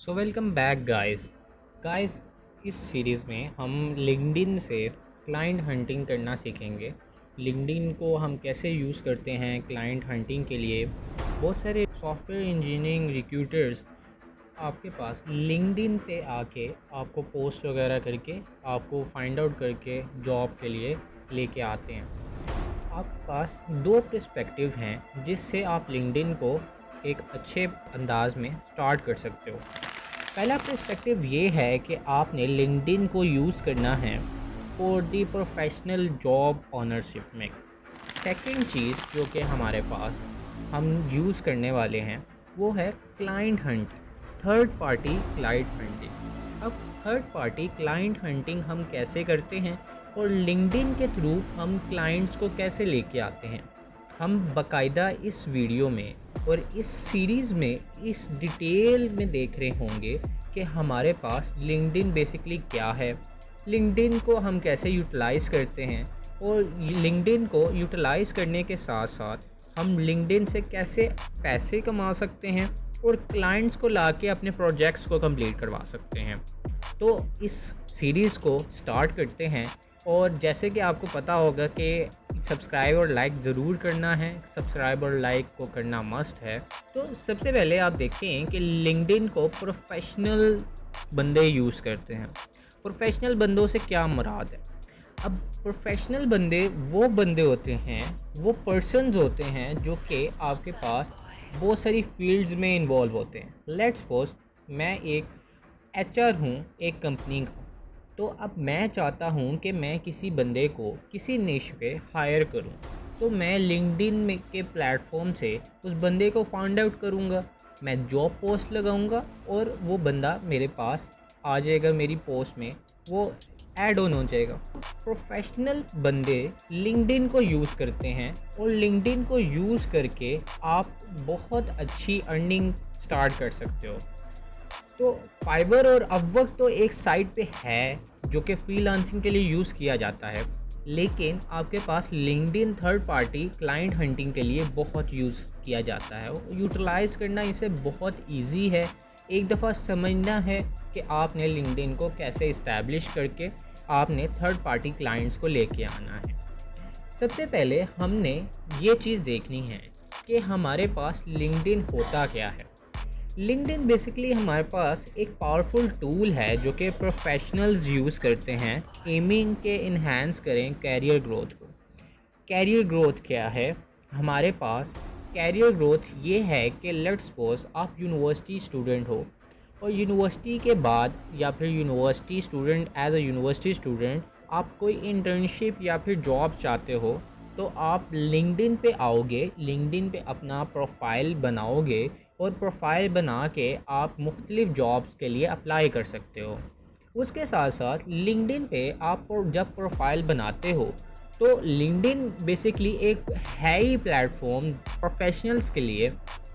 So welcome back guys. इस series में हम लिंक्डइन से क्लाइंट हंटिंग करना सीखेंगे। लिंक्डइन को हम कैसे यूज़ करते हैं क्लाइंट हंटिंग के लिए। बहुत सारे सॉफ्टवेयर इंजीनियरिंग रिक्रूटर्स आपके पास लिंक्डइन पे आके आपको पोस्ट वगैरह करके आपको फाइंड आउट करके जॉब के लिए लेके आते हैं। आपके पास दो पर्सपेक्टिव हैं जिससे आप लिंक्डइन को एक अच्छे अंदाज में स्टार्ट कर सकते हो। पहला पर्सपेक्टिव ये है कि आपने लिंक्डइन को यूज़ करना है for the professional job ownership में। सेकंड चीज़ जो कि हमारे पास हम यूज़ करने वाले हैं वो है client hunting, third party client hunting. अब थर्ड पार्टी क्लाइंट हंटिंग हम कैसे करते हैं और लिंक्डइन के थ्रू हम क्लाइंट्स को कैसे लेके आते हैं, हम बाकायदा इस वीडियो में और इस सीरीज़ में इस डिटेल में देख रहे होंगे कि हमारे पास लिंक्डइन बेसिकली क्या है, लिंक्डइन को हम कैसे यूटिलाइज़ करते हैं और लिंक्डइन को यूटिलाइज़ करने के साथ साथ हम लिंक्डइन से कैसे पैसे कमा सकते हैं और क्लाइंट्स को लाके अपने प्रोजेक्ट्स को कंप्लीट करवा सकते हैं। तो इस सीरीज़ को स्टार्ट करते हैं। और जैसे कि आपको पता होगा कि सब्सक्राइब और लाइक ज़रूर करना है, सब्सक्राइब और लाइक को करना मस्ट है। तो सबसे पहले आप देखते हैं कि लिंक्डइन को प्रोफेशनल बंदे यूज़ करते हैं। प्रोफेशनल बंदों से क्या मुराद है? अब प्रोफेशनल बंदे वो बंदे होते हैं, वो पर्सन्स होते हैं जो कि आपके पास बहुत सारी फील्ड्स में इन्वॉल्व होते हैं। लेट्स सपोज मैं एक एचआर हूँ एक कंपनी का, तो अब मैं चाहता हूँ कि मैं किसी बंदे को किसी निश पे हायर करूँ, तो मैं लिंक्डइन में के प्लेटफॉर्म से उस बंदे को फाइंड आउट करूँगा, मैं जॉब पोस्ट लगाऊँगा और वो बंदा मेरे पास आ जाएगा, मेरी पोस्ट में वो ऐड ऑन हो जाएगा। प्रोफेशनल बंदे लिंक्डइन को यूज़ करते हैं और लिंक्डइन को यूज़ करके आप बहुत अच्छी अर्निंग स्टार्ट कर सकते हो। तो फाइवर और अपवर्क तो एक साइट पे है जो कि फ्रीलांसिंग के लिए यूज़ किया जाता है, लेकिन आपके पास LinkedIn third party client hunting के लिए बहुत यूज़ किया जाता है। यूटिलाइज़ करना इसे बहुत इजी है। एक दफ़ा समझना है कि आपने लिंक्डइन को कैसे इस्टेब्लिश करके आपने थर्ड पार्टी क्लाइंट्स को लेके आना है। सबसे पहले हमने ये चीज़ देखनी है कि हमारे पास लिंक्डइन होता क्या है। लिंक्डइन बेसिकली हमारे पास एक पावरफुल टूल है जो कि प्रोफेशनल्स यूज़ करते हैं एमिंग के इन्हांस करें कैरियर ग्रोथ को। कैरियर ग्रोथ क्या है हमारे पास? कैरियर ग्रोथ ये है कि लेट्स सपोज आप यूनिवर्सिटी स्टूडेंट हो और यूनिवर्सिटी के बाद या फिर university student as a university student आप कोई इंटर्नशिप या फिर जॉब चाहते हो, तो आप लिंक्डइन पे आओगे, लिंक्डइन पे अपना प्रोफाइल बनाओगे और प्रोफाइल बना के आप मुख्तलिफ़ जॉब्स के लिए अप्लाई कर सकते हो। उसके साथ साथ लिंक्डइन पे आप जब प्रोफाइल बनाते हो तो लिंक्डइन बेसिकली एक है ही प्लेटफॉर्म प्रोफेशनल्स के लिए।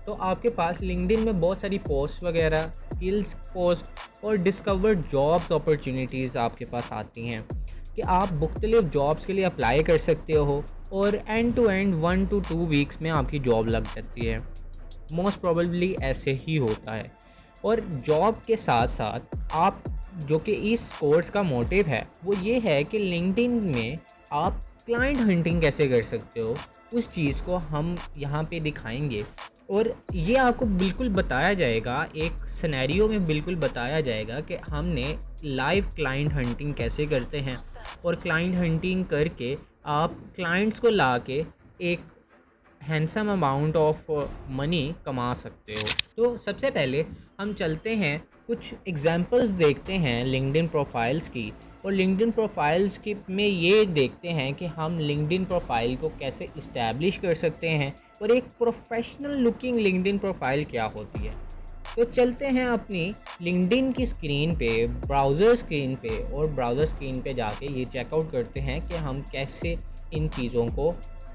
तो आपके पास लिंक्डइन में बहुत सारी पोस्ट वगैरह, स्किल्स पोस्ट और डिस्कवर्ड जॉब्स अपॉर्चुनिटीज़ आपके पास आती हैं कि आप मुख्तलिफ जॉब्स के लिए अप्लाई कर सकते हो और end to end 1 to 2 weeks में आपकी जॉब लग जाती है। मोस्ट प्रोबेबली ऐसे ही होता है। और जॉब के साथ साथ आप जो कि इस कोर्स का मोटिव है वो ये है कि लिंक्डइन में आप क्लाइंट हंटिंग कैसे कर सकते हो, उस चीज़ को हम यहाँ पे दिखाएंगे। और ये आपको बिल्कुल बताया जाएगा, एक सिनेरियो में बिल्कुल बताया जाएगा कि हमने लाइव क्लाइंट हंटिंग कैसे करते हैं और क्लाइंट हंटिंग करके आप क्लाइंट्स को ला के एक हैंडसम अमाउंट ऑफ मनी कमा सकते हो। तो सबसे पहले हम चलते हैं कुछ एग्जांपल्स देखते हैं लिंक्डइन प्रोफाइल्स की, और लिंक्डइन प्रोफाइल्स की में ये देखते हैं कि हम लिंक्डइन प्रोफाइल को कैसे इस्टेब्लिश कर सकते हैं और एक प्रोफेशनल लुकिंग लिंक्डइन प्रोफाइल क्या होती है। तो चलते हैं अपनी लिंक्डइन की स्क्रीन पे, ब्राउज़र स्क्रीन पे, और ब्राउज़र स्क्रीन पे जाके ये चेकआउट करते हैं कि हम कैसे इन चीज़ों को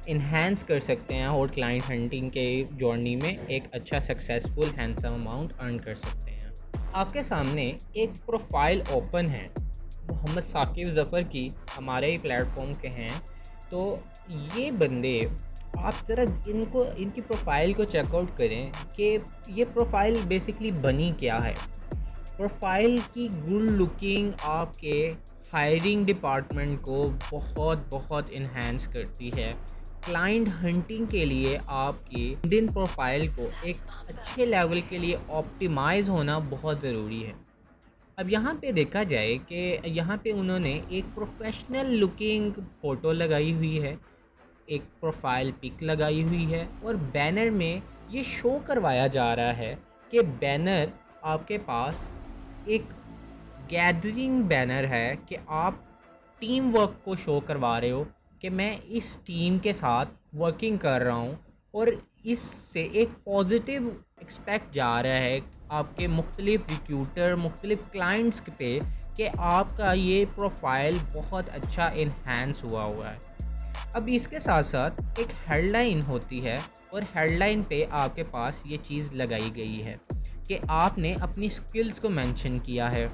इन्हांस कर सकते हैं और क्लाइंट हंटिंग के जर्नी में एक अच्छा सक्सेसफुल हैंडसम अमाउंट अर्न कर सकते हैं। आपके सामने एक प्रोफाइल ओपन है मोहम्मद साकिब ज़फ़र की, हमारे ही प्लेटफॉर्म के हैं। तो ये बंदे आप ज़रा इनकी प्रोफाइल को चेकआउट करें कि ये प्रोफाइल बेसिकली बनी क्या है। प्रोफाइल की गुड लुकिंग आपके हायरिंग डिपार्टमेंट को बहुत बहुत इन्हेंस करती है। क्लाइंट हंटिंग के लिए आपकी लिंक्डइन प्रोफाइल को एक अच्छे लेवल के लिए ऑप्टिमाइज़ होना बहुत ज़रूरी है। अब यहाँ पे देखा जाए कि यहाँ पे उन्होंने एक प्रोफेशनल लुकिंग फ़ोटो लगाई हुई है, एक प्रोफाइल पिक लगाई हुई है और बैनर में ये शो करवाया जा रहा है कि बैनर आपके पास एक गैदरिंग बैनर है कि आप टीम वर्क को शो करवा रहे हो कि मैं इस टीम के साथ वर्किंग कर रहा हूँ और इससे एक पॉजिटिव एक्सपेक्ट जा रहा है आपके मुख्तलिफ रिक्रूटर मुख्तलिफ क्लाइंट्स पे कि आपका ये प्रोफाइल बहुत अच्छा इन्हेंस हुआ है। अब इसके साथ साथ एक हेडलाइन होती है और हेडलाइन पे आपके पास ये चीज़ लगाई गई है कि आपने अपनी स्किल्स को मेंशन किया है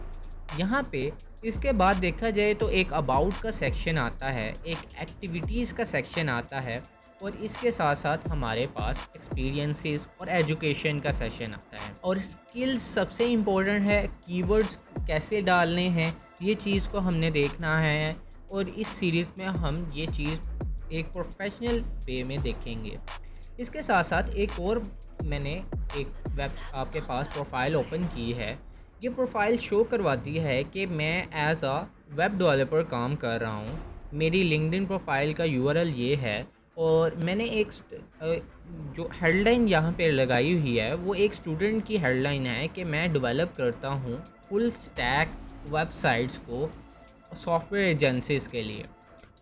यहाँ पे। इसके बाद देखा जाए तो एक अबाउट का सेक्शन आता है, एक एक्टिविटीज़ का सेक्शन आता है और इसके साथ साथ हमारे पास एक्सपीरियंसेस और एजुकेशन का सेशन आता है। और स्किल्स सबसे इम्पोर्टेंट है, कीवर्ड्स कैसे डालने हैं ये चीज़ को हमने देखना है और इस सीरीज़ में हम ये चीज़ एक प्रोफेशनल वे में देखेंगे। इसके साथ साथ एक और मैंने एक वेब आपके पास प्रोफाइल ओपन की है। ये प्रोफाइल शो करवाती है कि मैं एज अ वेब डेवलपर काम कर रहा हूँ। मेरी लिंक्डइन प्रोफाइल का यूआरएल ये है और मैंने एक जो हेडलाइन यहाँ पे लगाई हुई है वो एक स्टूडेंट की हेडलाइन है कि मैं डेवलप करता हूँ फुल स्टैक वेबसाइट्स को सॉफ्टवेयर एजेंसीज़ के लिए।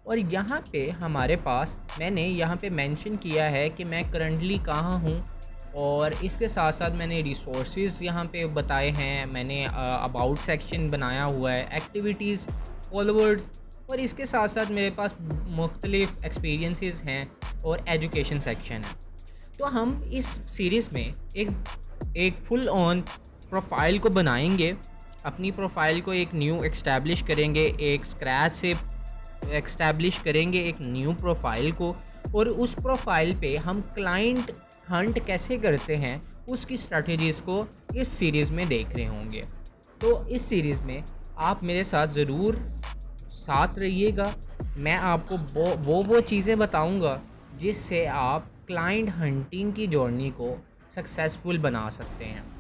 और यहाँ पे हमारे पास मैंने यहाँ पे मेंशन किया है कि मैं करंटली कहाँ हूँ और इसके साथ साथ मैंने रिसोर्सेज यहाँ पे बताए हैं, मैंने अबाउट सेक्शन बनाया हुआ है, एक्टिविटीज़, फॉलोवर्स और इसके साथ साथ मेरे पास मुख्तलिफ एक्सपीरियंसेस हैं और एजुकेशन सेक्शन है। तो हम इस सीरीज़ में एक फुल ऑन प्रोफाइल को बनाएंगे, अपनी प्रोफाइल को एक न्यू एक्स्टैब्लिश करेंगे, एक स्क्रैच से एक्स्टैब्लिश करेंगे एक न्यू प्रोफाइल को और उस प्रोफाइल पे हम क्लाइंट हंट कैसे करते हैं उसकी स्ट्रैटेजीज़ को इस सीरीज़ में देख रहे होंगे। तो इस सीरीज़ में आप मेरे साथ ज़रूर साथ रहिएगा। मैं आपको वो चीज़ें बताऊंगा जिससे आप क्लाइंट हंटिंग की जर्नी को सक्सेसफुल बना सकते हैं।